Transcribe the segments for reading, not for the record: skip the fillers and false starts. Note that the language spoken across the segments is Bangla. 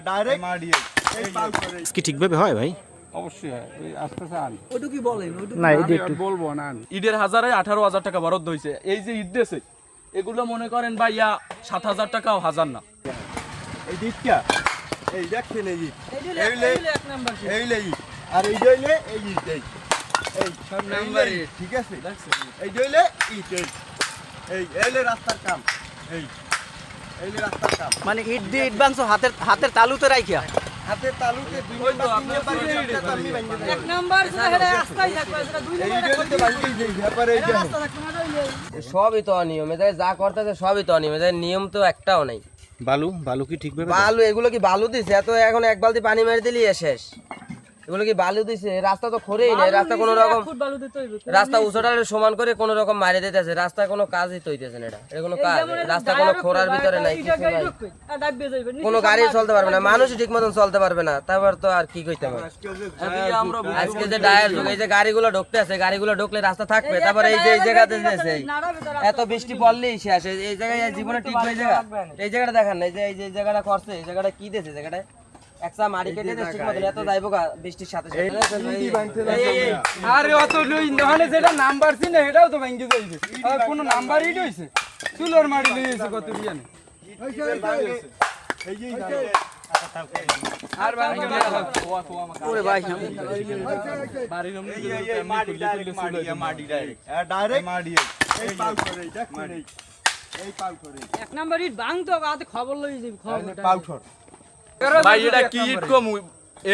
ডাইরেক্ট কি ঠিকভাবে হয় ভাই? অবশ্যই হয়। ওই আস্তে চান ওটু কি বলেন না এটা একটু বলবো না। ঈদের হাজারে 18,000 টাকা বরাদ্দ হয়েছে। এই যে ঈদ দেশে এগুলো মনে করেন ভাইয়া 7,000 টাকাও হাজার না। এই দিকটা এই দেখছেন এই দিক এক নাম্বার এই লে আর এই জইলে এই ইট এই সব নাম্বারে ঠিক আছে এই জইলে ইট এই এলে রাস্তার কাম এই এলে রাস্তার কাম মানে ইট দিয়ে ইট বানছো হাতের তালুতে রাখিয়া হাতে তালুকে দুই নাম্বার তিন নাম্বার আমি ভাঙি দেব এক নাম্বার যেটা রাস্তায় থাকবে সেটা দুই এই নাম্বার জইলে ভাঙি দেই ব্যাপারে এই রাস্তা থাকবে না রইলে সবই তো অনিয়ম, এদের যা করতেছে সবই তো অনিয়ম, এদের নিয়ম তো একটাও নাই। বালু কি ঠিকভাবে? বালু এগুলো কি বালু দিছে? এত এখন এক বালতি পানি মেরে দিলি শেষ। এগুলো কি বালু দিছে? রাস্তা তো খরেই নেই, রাস্তা কোনো রকম ফুটবল দিতে হইবে রাস্তা উঁচুটা সমান করে কোনো রকম মারি দিতেছে, রাস্তা কোনো কাজই তো হইতেছে না। এটা কোনো কাজ, রাস্তা কোনো খোরার ভিতরে নাই, কিছু নাই, আর ডাববে যাইবে কোনো গাড়ি চলতে পারবে না, মানুষই ঠিক মতন চলতে পারবে না। তারপর তো আর কি কইতে হবে? এদিকে আমরা আজকে যে ডায়ার যুগ, এই যে গাড়িগুলো ঢুকতে আছে, গাড়িগুলো ঢুকলে রাস্তা থাকবে। তারপর এই যে এই জায়গাতে যেছে এত বৃষ্টি পড়লেই শেষ, এই জায়গায় জীবনে ঠিক হয়ে জায়গা, এই জায়গাটা দেখান না, এই যে এই জায়গাটা করছে, এই জায়গাটা কি দিয়েছে, জায়গাটা একসা মারি কেটে দিয়েছে ঠিক মতন, এত যাইবো গা বৃষ্টির সাথে সাথে। আরে অত লই নহলে যেটা নাম্বার ছিল এটাও তো ভাঙি যাইছে। আর কোন নাম্বারই হইছে চুলোর মারি লইছে কত জানি এই যে আর ভাঙি ওরে ভাই বাড়ির মাটি ডাইরেক্ট এই পাল করে দেখছেন এই পাল করে এক নাম্বার ইট ভাঙতো আতে খবর লই যাবি খবর পাল ছড় ভাই এটা কি ঈদ কম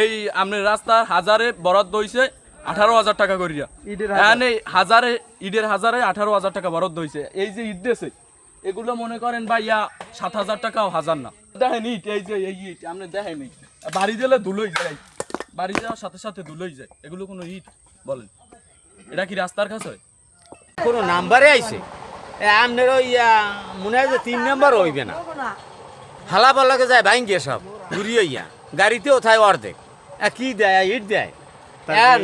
এই আপনার রাস্তা হাজারে বরাদ্দ হইছে 18,000 টাকা করিয়া। মানে হাজারে ঈদের হাজারে 18,000 টাকা বরাদ্দ হইছে। এই যে ঈদ দেশে এগুলো মনে করেন ভাইয়া 7,000 টাকাও হাজার না। দেখেন ইট, এই যে এই ইট আপনি দেখেন ইট বাড়ি দিলে ধুলোই যায়, বাড়ি যাওয়ার সাথে সাথে ধুলোই যায়। এগুলো কোনো ইট বলেন? এটা কি রাস্তার কাছে হয়? কোনো নাম্বারে আইছে আপনার ওই মনে হয় যে 3 নাম্বার হইবে না, হালা পাল্লাকে যায় ভাঙ্গিয়ে সব ঘুরিয়ে গাড়িতেও থাই অর্ধেক কি দেয় ইট দেয়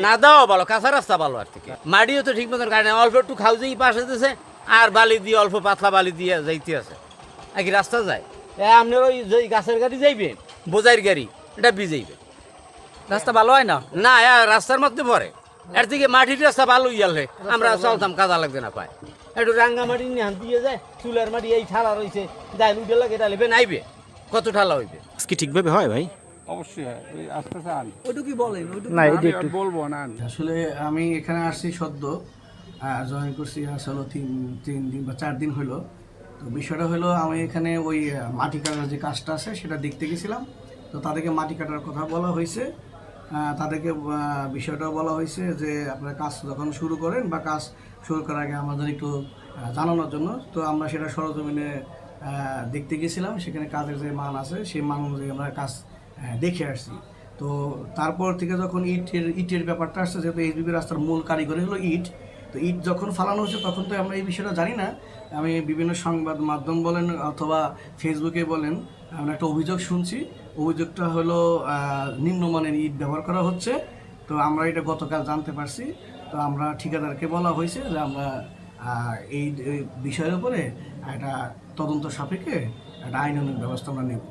না দাও ভালো, কাঁচা রাস্তা ভালো। আর থেকে মাটিও তো ঠিক মতন গাড়ি নেই, অল্প একটু খাউজেই পাশে দিতেছে আর বালি দিয়ে অল্প পাতলা বালি দিয়ে যাইতে আছে, আর কি রাস্তা যায়। আপনার ওই যে গাছের গাড়ি যাইবে বোঝাইর গাড়ি এটা ভিজাইবে, রাস্তা ভালো হয় না না রাস্তার মধ্যে পড়ে। এর থেকে মাটির রাস্তা ভালো ইয়ালে আমরা চলতাম, কাদা লাগবে না পায়। একটু রাঙ্গা মাটি নিয়ে হান দিয়ে যায়, চুলের মাটি এই ঠালা রয়েছে, যাই উঠে লাগে এটা লেবে নাইবে, কত ঠালা হইবে? কি ঠিকভাবে হয় ভাই? অবশ্যই হয়। ওই আস্তে চান ওটু কি বলেন না এটা একটু বলবো না। আসলে আমি এখানে আসছি সদ্য জয়েন করছি আসলে তিন দিন বা 4 দিন হলো। তো বিষয়টা হলো আমি এখানে ওই মাটি কাটার যে কাজটা আছে সেটা দেখতে গেছিলাম। তো তাদেরকে মাটি কাটার কথা বলা হয়েছে, তাদেরকে বিষয়টা বলা হয়েছে যে আপনারা কাজ যখন শুরু করেন বা কাজ শুরু করার আগে আমাদের একটু জানানোর জন্য। তো আমরা সেটা সরজমিনে দেখতে গেছিলাম, সেখানে কাজের যে মান আছে সেই মান অনুযায়ী আমরা কাজ দেখে আসছি। তো তারপর থেকে যখন ইটের ব্যাপারটা আসছে, যেহেতু এইচবিবি রাস্তার মূল কারিগরি হলো ইট, তো ইট যখন ফালানো হচ্ছে তখন তো আমরা এই বিষয়টা জানি না। আমি বিভিন্ন সংবাদ মাধ্যম বলেন অথবা ফেসবুকে বলেন আমরা একটা অভিযোগ শুনছি, অভিযোগটা হলো নিম্নমানের ইট ব্যবহার করা হচ্ছে। তো আমরা এটা গতকাল জানতে পারছি। তো আমরা ঠিকাদারকে বলা হয়েছে যে আমরা এই বিষয়ের উপরে একটা তদন্ত সাপেক্ষে একটা আইনানুগ ব্যবস্থা আমরা নেব।